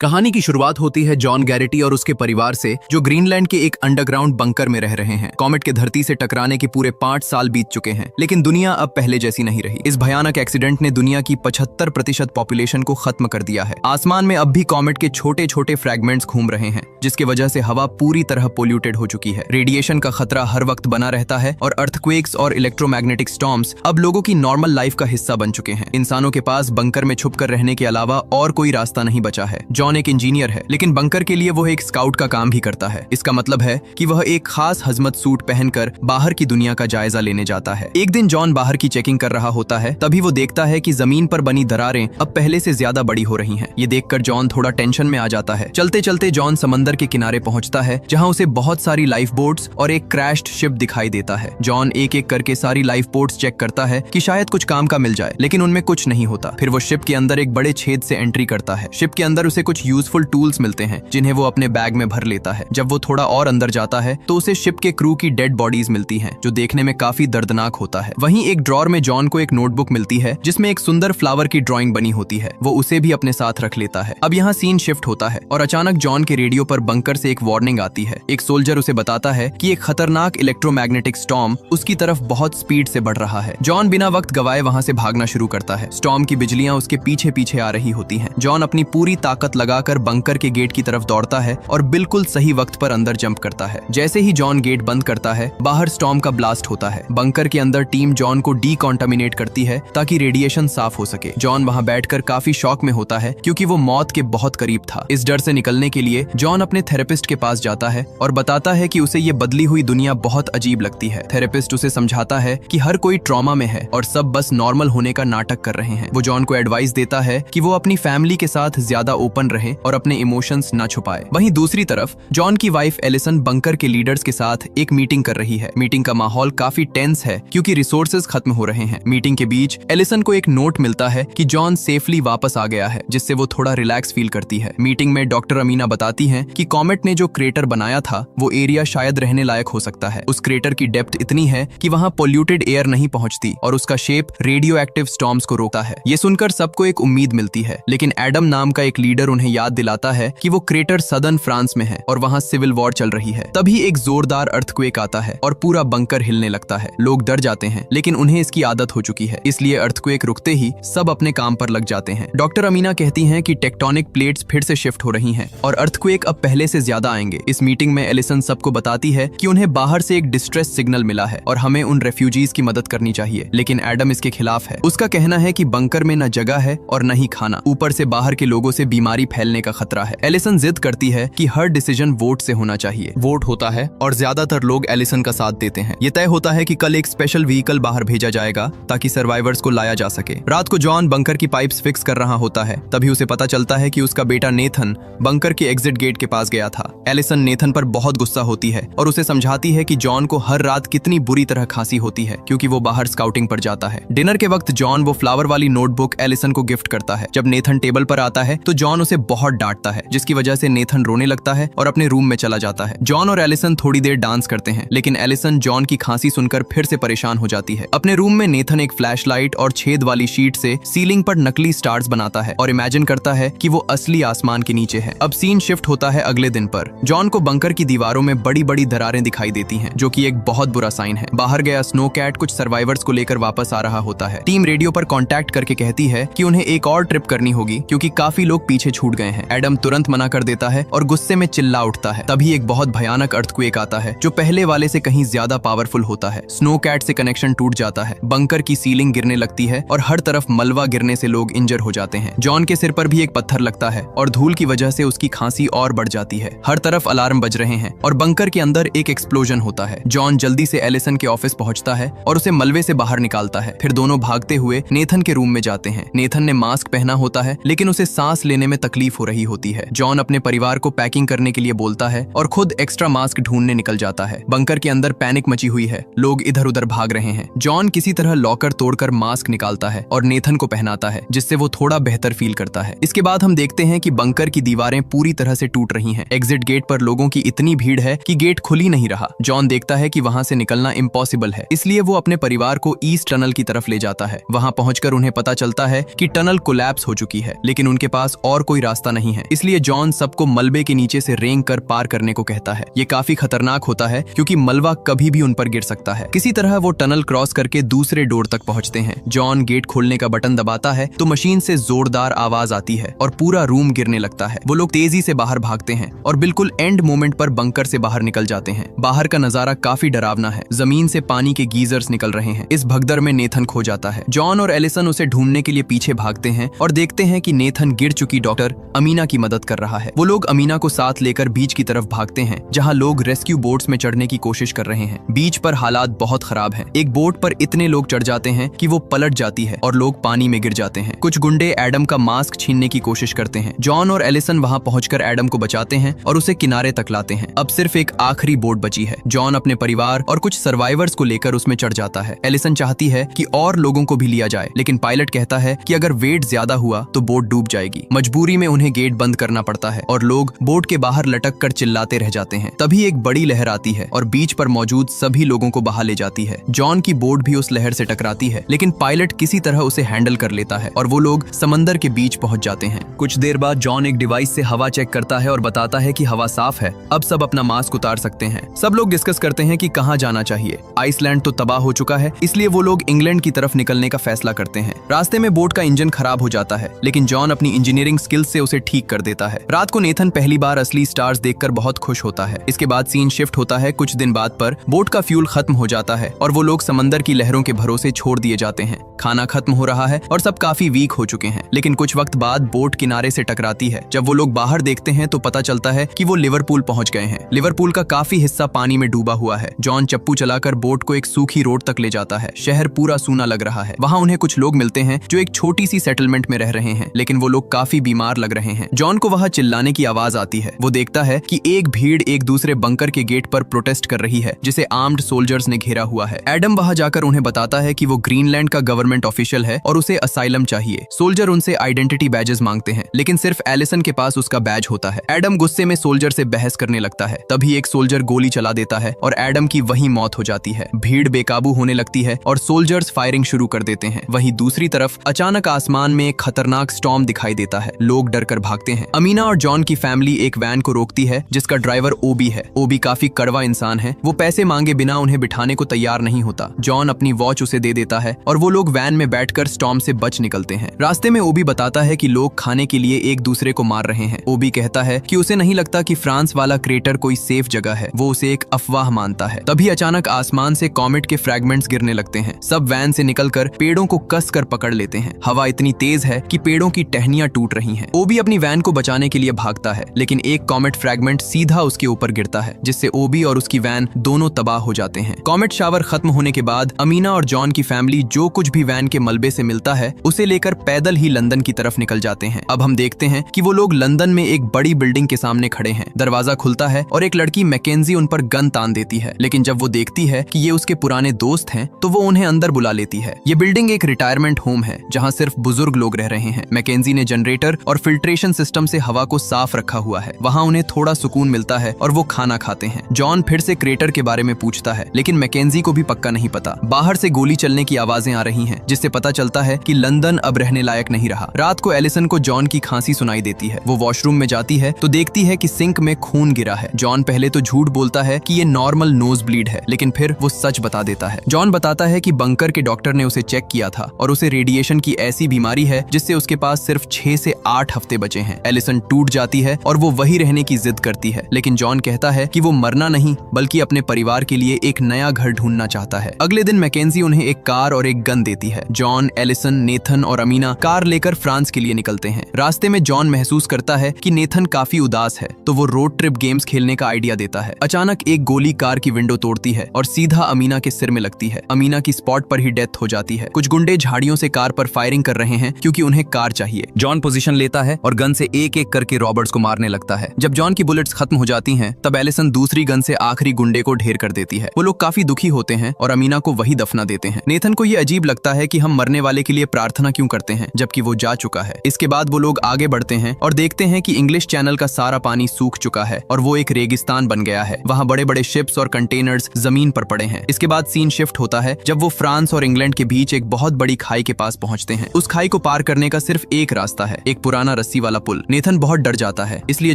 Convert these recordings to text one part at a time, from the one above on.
कहानी की शुरुआत होती है जॉन गैरिटी और उसके परिवार से, जो ग्रीनलैंड के एक अंडरग्राउंड बंकर में रह रहे हैं। कॉमेट के धरती से टकराने के पूरे 5 साल बीत चुके हैं, लेकिन दुनिया अब पहले जैसी नहीं रही। इस भयानक एक्सीडेंट ने दुनिया की 75% पॉपुलेशन को खत्म कर दिया है। आसमान में अब भी कॉमेट के छोटे छोटे फ्रैगमेंट्स घूम रहे हैं, जिसकी वजह से हवा पूरी तरह पोल्यूटेड हो चुकी है। रेडिएशन का खतरा हर वक्त बना रहता है और अर्थक्वेक्स और इलेक्ट्रोमैग्नेटिक स्टॉर्म्स अब लोगों की नॉर्मल लाइफ का हिस्सा बन चुके हैं। इंसानों के पास बंकर में छुपकर रहने के अलावा और कोई रास्ता नहीं बचा है। जॉन एक इंजीनियर है, लेकिन बंकर के लिए वो एक स्काउट का काम भी करता है। इसका मतलब है कि वह एक खास हजमत सूट पहनकर बाहर की दुनिया का जायजा लेने जाता है। एक दिन जॉन बाहर की चेकिंग कर रहा होता है, तभी वो देखता है कि जमीन पर बनी दरारें अब पहले से ज्यादा बड़ी हो रही हैं। ये देखकर जॉन थोड़ा टेंशन में आ जाता है। चलते चलते जॉन समंदर के किनारे पहुंचता है, जहां उसे बहुत सारी लाइफ बोट्स और एक क्रैश्ड शिप दिखाई देता है। जॉन एक एक करके सारी लाइफ बोट्स चेक करता है कि शायद कुछ काम का मिल जाए, लेकिन उनमें कुछ नहीं होता। फिर वो शिप के अंदर एक बड़े छेद से एंट्री करता है। शिप के अंदर उसे कुछ यूजफुल टूल्स मिलते हैं, जिन्हें वो अपने बैग में भर लेता है। जब वो थोड़ा और अंदर जाता है तो उसे शिप के क्रू की डेड बॉडीज मिलती हैं, जो देखने में काफी दर्दनाक होता है। वहीं एक ड्रॉर में जॉन को एक नोटबुक मिलती है, जिसमें एक सुंदर फ्लावर की ड्राइंग बनी होती है। वो उसे भी अपने साथ रख लेता है। अब यहाँ सीन शिफ्ट होता है और अचानक जॉन के रेडियो पर बंकर से एक वार्निंग आती है। एक सोल्जर उसे बताता है कि एक खतरनाक इलेक्ट्रोमैग्नेटिक स्टॉर्म उसकी तरफ बहुत स्पीड से बढ़ रहा है। जॉन बिना वक्त गवाए वहां से भागना शुरू करता है। स्टॉर्म की बिजलियां उसके पीछे पीछे आ रही होती हैं। जॉन अपनी पूरी ताकत लगाकर बंकर के गेट की तरफ दौड़ता है और बिल्कुल सही वक्त पर अंदर जंप करता है। जैसे ही जॉन गेट बंद करता है, बाहर स्टॉर्म का ब्लास्ट होता है। बंकर के अंदर टीम जॉन को डीकॉन्टामिनेट करती है ताकि रेडिएशन साफ हो सके। जॉन वहां बैठकर काफी शॉक में होता है, क्योंकि वो मौत के बहुत करीब था। इस डर से निकलने के लिए जॉन अपने थेरेपिस्ट के पास जाता है और बताता है कि उसे ये बदली हुई दुनिया बहुत अजीब लगती है। थेरेपिस्ट उसे समझाता है कि हर कोई ट्रॉमा में है और सब बस नॉर्मल होने का नाटक कर रहे हैं। वो जॉन को एडवाइस देता है कि वो अपनी फैमिली के साथ ज्यादा ओपन रहे और अपने इमोशंस न छुपाए। वहीं दूसरी तरफ जॉन की वाइफ एलिसन बंकर के लीडर्स के साथ एक मीटिंग कर रही है। मीटिंग का माहौल काफी टेंस है, क्योंकि रिसोर्सेज खत्म हो रहे हैं। मीटिंग के बीच एलिसन को एक नोट मिलता है कि जॉन सेफली वापस आ गया है, जिससे वो थोड़ा रिलैक्स फील करती है। मीटिंग में डॉक्टर अमीना बताती हैं कि कॉमेट ने जो क्रेटर बनाया था, वो एरिया शायद रहने लायक हो सकता है। उस क्रेटर की डेप्थ इतनी है कि वहाँ पोल्यूटेड एयर नहीं पहुँचती और उसका शेप रेडियो एक्टिव स्टॉर्म्स को रोकता है। ये सुनकर सबको एक उम्मीद मिलती है, लेकिन एडम नाम का एक लीडर उन्हें याद दिलाता है कि वो क्रेटर सदर्न फ्रांस में है और वहाँ सिविल वॉर चल रही है। तभी एक जोरदार अर्थक्वेक आता है और पूरा बंकर हिलने लगता है। लोग डर जाते हैं, लेकिन उन्हें इसकी आदत हो चुकी है, इसलिए अर्थक्वेक रुकते ही सब अपने काम पर लग जाते हैं। डॉक्टर अमीना कहती हैं कि टेक्टोनिक प्लेट्स फिर से शिफ्ट हो रही हैं और अर्थक्वेक अब पहले से ज्यादा आएंगे। इस मीटिंग में एलिसन सबको बताती है कि उन्हें बाहर से एक डिस्ट्रेस सिग्नल मिला है और हमें उन रेफ्यूजीज की मदद करनी चाहिए, लेकिन एडम इसके खिलाफ है। उसका कहना है कि बंकर में न जगह है और न ही खाना, ऊपर से बाहर के लोगों से बीमारी फैलने का खतरा है। एलिसन जिद करती है कि हर डिसीजन वोट से होना चाहिए। वोट होता है और ज्यादातर लोग एलिसन का साथ देते हैं। ये तय होता है कि कल एक स्पेशल व्हीकल बाहर भेजा जाएगा ताकि सर्वाइवर्स को लाया जा सके। रात को जॉन बंकर की पाइप्स फिक्स कर रहा होता है, तभी उसे पता चलता है कि उसका बेटा नेथन बंकर के एग्जिट गेट के पास गया था। एलिसन नेथन पर बहुत गुस्सा होती है और उसे समझाती है कि जॉन को हर रात कितनी बुरी तरह खांसी होती है, क्योंकि वो बाहर स्काउटिंग पर जाता है। डिनर के वक्त जॉन वो फ्लावर वाली नोटबुक एलिसन को गिफ्ट करता है। जब नेथन टेबल पर आता है तो जॉन उसे बहुत डांटता है, जिसकी वजह से नेथन रोने लगता है और अपने रूम में चला जाता है। जॉन और एलिसन थोड़ी देर डांस करते हैं, लेकिन एलिसन जॉन की खांसी सुनकर फिर से परेशान हो जाती है। अपने रूम में नेथन एक फ्लैशलाइट और छेद वाली शीट से सीलिंग पर नकली स्टार्स बनाता है और इमेजिन करता है कि वो असली आसमान के नीचे है। अब सीन शिफ्ट होता है अगले दिन पर। जॉन को बंकर की दीवारों में बड़ी बड़ी दरारें दिखाई देती हैं, जो कि एक बहुत बुरा साइन है। बाहर गया स्नो कैट कुछ सर्वाइवर्स को लेकर वापस आ रहा होता है। टीम रेडियो पर कांटेक्ट करके कहती है कि उन्हें एक और ट्रिप करनी होगी, क्योंकि काफी लोग पीछे छूट गए हैं। एडम तुरंत मना कर देता है और गुस्से में चिल्ला उठता है। तभी एक बहुत भयानक अर्थक्वेक आता है, जो पहले वाले से कहीं ज्यादा पावरफुल होता है। स्नो कैट से कनेक्शन टूट जाता है, बंकर की सीलिंग गिरने लगती है और हर तरफ मलबा गिरने से लोग इंजर हो जाते हैं। जॉन के सिर पर भी एक पत्थर लगता है और धूल की वजह से उसकी खांसी और बढ़ जाती है। हर तरफ अलार्म बज रहे हैं और बंकर के अंदर एक एक्सप्लोजन होता है। जॉन जल्दी से एलिसन के ऑफिस पहुंचता है और उसे मलबे से बाहर निकालता है। फिर दोनों भागते हुए नेथन के रूम में जाते हैं। नेथन ने मास्क पहना होता है, लेकिन उसे सांस लेने में तकलीफ हो रही होती है। जॉन अपने परिवार को पैकिंग करने के लिए बोलता है और खुद एक्स्ट्रा मास्क ढूंढने निकल जाता है। बंकर के अंदर पैनिक मची हुई है, लोग इधर उधर भाग रहे हैं। जॉन किसी तरह लॉकर तोड़कर मास्क निकालता है और नेथन को पहनाता है, जिससे वो थोड़ा बेहतर फील करता है। इसके बाद हम देखते हैं कि बंकर की दीवारें पूरी तरह से टूट रही हैं। एग्जिट गेट पर लोगों की इतनी भीड़ है कि गेट खुल ही नहीं रहा। जॉन देखता है कि वहां से निकलना इम्पॉसिबल है, इसलिए वो अपने परिवार को ईस्ट टनल की तरफ ले जाता है। वहां पहुंचकर उन्हें पता चलता है कि टनल कोलैप्स हो चुकी है, लेकिन उनके पास और कोई रास्ता नहीं है, इसलिए जॉन सबको मलबे के नीचे से रेंग कर पार करने को कहता है। ये काफी खतरनाक होता है क्योंकि मलबा कभी भी उन पर गिर सकता है। किसी तरह वो टनल क्रॉस करके दूसरे डोर तक पहुंचते हैं। जॉन गेट खोलने का बटन दबाता है तो मशीन से जोरदार आवाज आती है और पूरा रूम गिरने लगता है। वो लोग तेजी से बाहर भागते हैं और बिल्कुल एंड मोमेंट पर बंकर से बाहर निकल जाते हैं। बाहर का नजारा काफी डरावना है। जमीन से पानी के गीजर्स निकल रहे हैं। इस भगदड़ में नेथन खो जाता है। जॉन और एलिसन उसे ढूंढने के लिए पीछे भागते हैं और देखते हैं कि नेथन गिर चुकी डॉक्टर अमीना की मदद कर रहा है। वो लोग अमीना को साथ लेकर बीच की तरफ भागते हैं जहां लोग रेस्क्यू बोट्स में चढ़ने की कोशिश कर रहे हैं। बीच पर हालात बहुत खराब हैं। एक बोट पर इतने लोग चढ़ जाते हैं कि वो पलट जाती है और लोग पानी में गिर जाते हैं। कुछ गुंडे एडम का मास्क छीनने की कोशिश करते हैं। जॉन और एलिसन वहां पहुंचकर एडम को बचाते हैं और उसे किनारे तक लाते हैं। अब सिर्फ एक आखिरी बोट बची है। जॉन अपने परिवार और कुछ सर्वाइवर्स को लेकर उसमें चढ़ जाता है। एलिसन चाहती है कि और लोगों को भी लिया जाए, लेकिन पायलट कहता है कि अगर वेट ज्यादा हुआ तो बोट डूब जाएगी। मजबूरी में उन्हें गेट बंद करना पड़ता है और लोग बोट के बाहर लटक कर चिल्लाते रह जाते हैं। तभी एक बड़ी लहर आती है और बीच पर मौजूद सभी लोगों को बहा ले जाती है। जॉन की बोट भी उस लहर से टकराती है, लेकिन पायलट किसी तरह उसे हैंडल कर लेता है और वो लोग समंदर के बीच पहुंच जाते हैं। कुछ देर बाद जॉन एक डिवाइस से हवा चेक करता है और बताता है कि हवा साफ है। अब सब अपना मास्क उतार सकते हैं। सब लोग डिस्कस करते हैं कि कहां जाना चाहिए। आइसलैंड तो तबाह हो चुका है, इसलिए वो लोग इंग्लैंड की तरफ निकलने का फैसला करते हैं। रास्ते में बोट का इंजन खराब हो जाता है, लेकिन जॉन अपनी इंजीनियरिंग स्किल्स से उसे ठीक कर देता है। रात को नेथन पहली बार असली स्टार्स देखकर बहुत खुश होता है। इसके बाद सीन शिफ्ट होता है कुछ दिन बाद पर। बोट का फ्यूल खत्म हो जाता है और वो लोग समंदर की लहरों के भरोसे छोड़ दिए जाते हैं। खाना खत्म हो रहा है और सब काफी वीक हो चुके हैं, लेकिन कुछ वक्त बाद बोट किनारे से टकराती है। जब वो लोग बाहर देखते हैं तो पता चलता है कि वो लिवरपूल पहुंच गए हैं। लिवरपूल का काफी हिस्सा पानी में डूबा हुआ है। जॉन चप्पू चलाकर बोट को एक सूखी रोड तक ले जाता है। शहर पूरा सूना लग रहा है। वहाँ उन्हें कुछ लोग मिलते हैं जो एक छोटी सी सेटलमेंट में रह रहे हैं, लेकिन वो लोग काफी बीमार लग रहे हैं। जॉन को वहाँ चिल्लाने की आवाज आती है। वो देखता है कि एक भीड़ एक दूसरे बंकर के गेट पर प्रोटेस्ट कर रही है जिसे आर्म्ड सोल्जर्स ने घेरा हुआ है। एडम वहाँ जाकर उन्हें बताता है कि वो ग्रीनलैंड का गवर्नमेंट ऑफिशियल है और उसे असाइलम चाहिए। सोल्जर उनसे आइडेंटिटी बैजेस मांगते हैं, लेकिन सिर्फ एलिसन के पास उसका बैज होता है। एडम गुस्से में सोल्जर से बहस करने लगता है। तभी एक सोल्जर गोली चला देता है और एडम की वहीं मौत हो जाती है। भीड़ बेकाबू होने लगती है और सोल्जर्स फायरिंग शुरू कर देते हैं। वहीं दूसरी तरफ अचानक आसमान में एक खतरनाक स्टॉर्म दिखाई देता है। लोग डरकर भागते हैं। अमीना और जॉन की फैमिली एक वैन को रोकती है जिसका ड्राइवर ओबी है। ओबी काफी कड़वा इंसान है। वो पैसे मांगे बिना उन्हें बिठाने को तैयार नहीं होता। जॉन अपनी वॉच उसे दे देता है और वो लोग वैन में बैठकर स्टॉर्म से बच निकलते हैं। रास्ते में ओबी बताता है कि लोग खाने के लिए एक दूसरे को मार रहे हैं। ओबी कहता है कि उसे नहीं लगता कि फ्रांस वाला क्रेटर कोई सेफ जगह है। वो उसे एक अफवाह मानता है। तभी अचानक आसमान से कॉमेट के फ्रैगमेंट्स गिरने लगते हैं। सब वैन से निकलकर पेड़ों को कस कर पकड़ लेते हैं। हवा इतनी तेज है कि पेड़ों की टहनियां टूट रही हैं। ओबी अपनी वैन को बचाने के लिए भागता है, लेकिन एक कॉमेट फ्रैगमेंट सीधा उसके ऊपर गिरता है, जिससे ओबी और उसकी वैन दोनों तबाह हो जाते हैं। कॉमेट शावर खत्म होने के बाद अमीना और जॉन की फैमिली जो कुछ भी वैन के मलबे से मिलता है उसे लेकर पैदल ही लंदन की तरफ निकल जाते हैं। अब हम देखते हैं कि वो लोग लंदन में एक बड़ी बिल्डिंग के सामने खड़े हैं। दरवाजा खुलता है और एक लड़की मैकेंजी उन पर गन तान देती है, लेकिन जब वो देखती है कि ये उसके पुराने दोस्त हैं तो वो उन्हें अंदर बुला लेती है। ये बिल्डिंग एक रिटायरमेंट होम है जहाँ सिर्फ बुजुर्ग लोग रह रहे हैं। मैकेंजी ने जनरेटर और फिल्ट्रेशन सिस्टम से हवा को साफ रखा हुआ है। वहाँ उन्हें थोड़ा सुकून मिलता है और वो खाना खाते हैं। जॉन फिर से क्रेटर के बारे में पूछता है, लेकिन मैकेंजी को भी पक्का नहीं पता। बाहर से गोली चलने की आवाजें आ रही हैं, जिससे पता चलता है कि लंदन अब रहने लायक नहीं रहा। रात को एलिसन को जॉन की खांसी सुनाई देती है। वो वॉशरूम में जाती है तो देखती है कि सिंक में खून गिरा है। जॉन पहले तो झूठ बोलता है कि ये नॉर्मल नोज ब्लीड है, लेकिन फिर वो सच बता देता है। जॉन बताता है कि बंकर के डॉक्टर ने उसे चेक किया था और उसे रेडिएशन की ऐसी बीमारी है जिससे उसके पास सिर्फ 6 से 8 हफ्ते बचे हैं। एलिसन टूट जाती है और वो वही रहने की जिद करती है, लेकिन जॉन कहता है कि वो मरना नहीं बल्कि अपने परिवार के लिए एक नया घर ढूंढना चाहता है। अगले दिन मैकेंजी उन्हें एक कार और एक गन देती है। जॉन, एलिसन, नेथन और अमीना कार लेकर फ्रांस के लिए निकलते हैं। रास्ते में जॉन महसूस करता है कि नेथन काफी उदास है, तो वो रोड ट्रिप गेम्स खेलने का आइडिया देता है। अचानक एक गोली कार की विंडो तोड़ती है और सीधा अमीना के सिर में लगती है। अमीना की स्पॉट पर ही डेथ हो जाती है। कुछ गुंडे झाड़ियों से कार पर फायरिंग कर रहे हैं क्योंकि उन्हें कार चाहिए। जॉन पोजीशन लेता है और गन से एक एक करके रॉबर्ट्स को मारने लगता है। जब जॉन की बुलेट्स खत्म हो जाती हैं, तब एलिसन दूसरी गन से आखिरी गुंडे को ढेर कर देती है। वो लोग काफी दुखी होते हैं और अमीना को वही दफना देते हैं। नेथन को ये अजीब लगता है कि हम मरने वाले के लिए प्रार्थना क्यों करते हैं जबकि वो जा चुका है। इसके बाद वो लोग आगे बढ़ते हैं और देखते हैं कि इंग्लिश चैनल का सारा पानी सूख चुका है और वो एक रेगिस्तान बन गया है। वहाँ बड़े बड़े शिप्स और कंटेनर्स जमीन पर पड़े हैं। इसके बाद सीन शिफ्ट होता है जब वो फ्रांस और इंग्लैंड के बीच एक बहुत बड़ी खाई के पास पहुंचते हैं। उस खाई को पार करने का सिर्फ एक रास्ता है, एक पुराना पुराना रस्सी वाला पुल। नेथन बहुत डर जाता है, इसलिए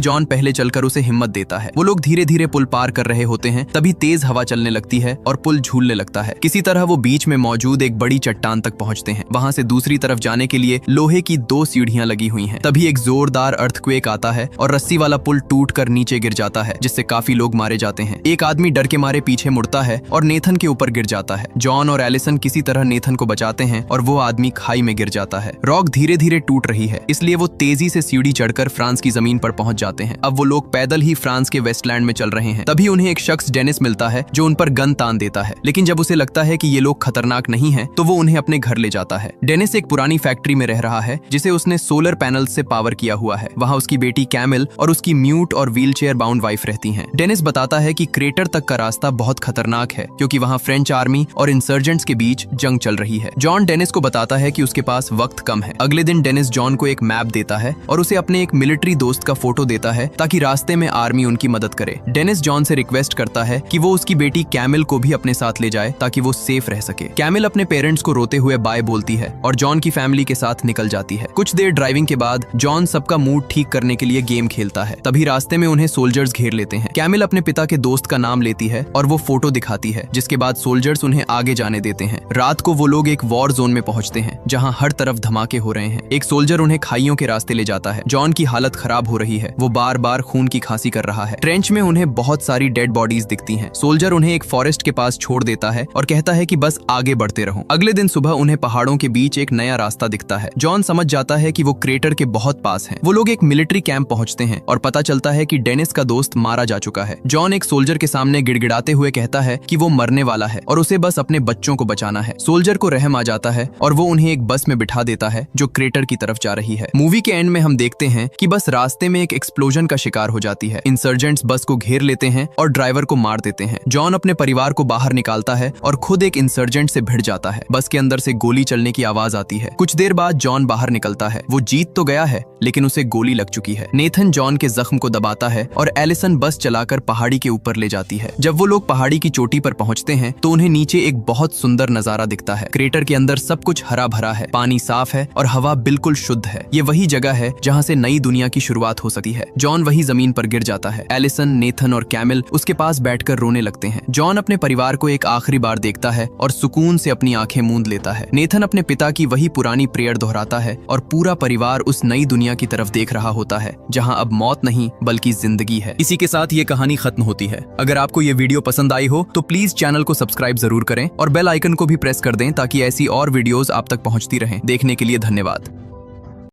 जॉन पहले चलकर उसे हिम्मत देता है। वो लोग धीरे धीरे पुल पार कर रहे होते हैं, तभी तेज हवा चलने लगती है और पुल झूलने लगता है। किसी तरह वो बीच में मौजूद एक बड़ी चट्टान तक पहुंचते हैं। वहां से दूसरी तरफ जाने के लिए लोहे की 2 सीढ़ियां लगी हुई हैं। तभी एक जोरदार अर्थक्वेक आता है और रस्सी वाला पुल टूट कर नीचे गिर जाता है, जिससे काफी लोग मारे जाते हैं। एक आदमी डर के मारे पीछे मुड़ता है और नेथन के ऊपर गिर जाता है। जॉन और एलिसन किसी तरह नेथन को बचाते हैं और वो आदमी खाई में गिर जाता है। रॉक धीरे धीरे टूट रही है, इसलिए वो तेजी से सीढ़ी चढ़कर फ्रांस की जमीन पर पहुंच जाते हैं। अब वो लोग पैदल ही फ्रांस के वेस्टलैंड में चल रहे हैं। तभी उन्हें एक शख्स डेनिस मिलता है जो उन पर गन तान देता है, लेकिन जब उसे लगता है कि ये लोग खतरनाक नहीं हैं, तो वो उन्हें अपने घर ले जाता है। डेनिस एक पुरानी फैक्ट्री में रह रहा है जिसे उसने सोलर पैनल से पावर किया हुआ है। वहाँ उसकी बेटी कैमिल और उसकी म्यूट और व्हीलचेयर बाउंड वाइफ रहती हैं। डेनिस बताता है कि क्रेटर तक का रास्ता बहुत खतरनाक है, क्योंकि वहाँ फ्रेंच आर्मी और इंसर्जेंट्स के बीच जंग चल रही है। जॉन डेनिस को बताता है कि उसके पास वक्त कम है। अगले दिन डेनिस जॉन को एक मैप देता है और उसे अपने एक मिलिट्री दोस्त का फोटो देता है ताकि रास्ते में आर्मी उनकी मदद करे। डेनिस जॉन से रिक्वेस्ट करता है कि वो उसकी बेटी कैमिल को भी अपने साथ ले जाए ताकि वो सेफ रह सके। कैमिल अपने पेरेंट्स को रोते हुए बाय बोलती है और जॉन की फैमिली के साथ निकल जाती है। कुछ देर ड्राइविंग के बाद जॉन सबका मूड ठीक करने के लिए गेम खेलता है। तभी रास्ते में उन्हें सोल्जर्स घेर लेते हैं। कैमिल अपने पिता के दोस्त का नाम लेती है और वो फोटो दिखाती है, जिसके बाद सोल्जर्स उन्हें आगे जाने देते हैं। रात को वो लोग एक वॉर जोन में पहुंचते हैं जहां हर तरफ धमाके हो रहे हैं। एक सोल्जर उन्हें खाइयों के रास्ते ले जाता है। जॉन की हालत खराब हो रही है, वो बार बार खून की खांसी कर रहा है। ट्रेंच में उन्हें बहुत सारी डेड बॉडीज दिखती हैं। सोल्जर उन्हें एक फॉरेस्ट के पास छोड़ देता है और कहता है कि बस आगे बढ़ते रहो। अगले दिन सुबह उन्हें पहाड़ों के बीच एक नया रास्ता दिखता है। जॉन समझ जाता है कि वो क्रेटर के बहुत पास है। वो लोग एक मिलिट्री कैंप पहुंचते हैं और पता चलता है कि डेनिस का दोस्त मारा जा चुका है। जॉन एक सोल्जर के सामने गिड़गिड़ाते हुए कहता है कि वो मरने वाला है और उसे बस अपने बच्चों को बचाना है। सोल्जर को रहम आ जाता है और वो उन्हें एक बस में बिठा देता है जो क्रेटर की तरफ जा रही है। मूवी के एंड में हम देखते हैं कि बस रास्ते में एक एक्सप्लोजन का शिकार हो जाती है। इंसर्जेंट्स बस को घेर लेते हैं और ड्राइवर को मार देते हैं। जॉन अपने परिवार को बाहर निकालता है और खुद एक इंसर्जेंट से भिड़ जाता है। बस के अंदर से गोली चलने की आवाज आती है। कुछ देर बाद जॉन बाहर निकलता है। वो जीत तो गया है, लेकिन उसे गोली लग चुकी है। नेथन जॉन के जख्म को दबाता है और एलिसन बस चलाकर पहाड़ी के ऊपर ले जाती है। जब वो लोग पहाड़ी की चोटी पर पहुंचते हैं तो उन्हें नीचे एक बहुत सुंदर नजारा दिखता है। क्रेटर के अंदर सब कुछ हरा भरा है, पानी साफ है और हवा बिल्कुल शुद्ध है। ये वही जगह है जहाँ से नई दुनिया की शुरुआत हो सकती है। जॉन वही जमीन पर गिर जाता है। एलिसन, नेथन और कैमिल उसके पास बैठकर रोने लगते हैं। जॉन अपने परिवार को एक आखिरी बार देखता है और सुकून से अपनी आंखें मूंद लेता है। नेथन अपने पिता की वही पुरानी प्रेयर दोहराता है और पूरा परिवार उस नई दुनिया की तरफ देख रहा होता है जहां अब मौत नहीं बल्कि जिंदगी है। इसी के साथ ये कहानी खत्म होती है। अगर आपको ये वीडियो पसंद आई हो तो प्लीज चैनल को सब्सक्राइब जरूर करें और बेल आइकन को भी प्रेस कर दें ताकि ऐसी और वीडियोस आप तक पहुंचती रहें। देखने के लिए धन्यवाद।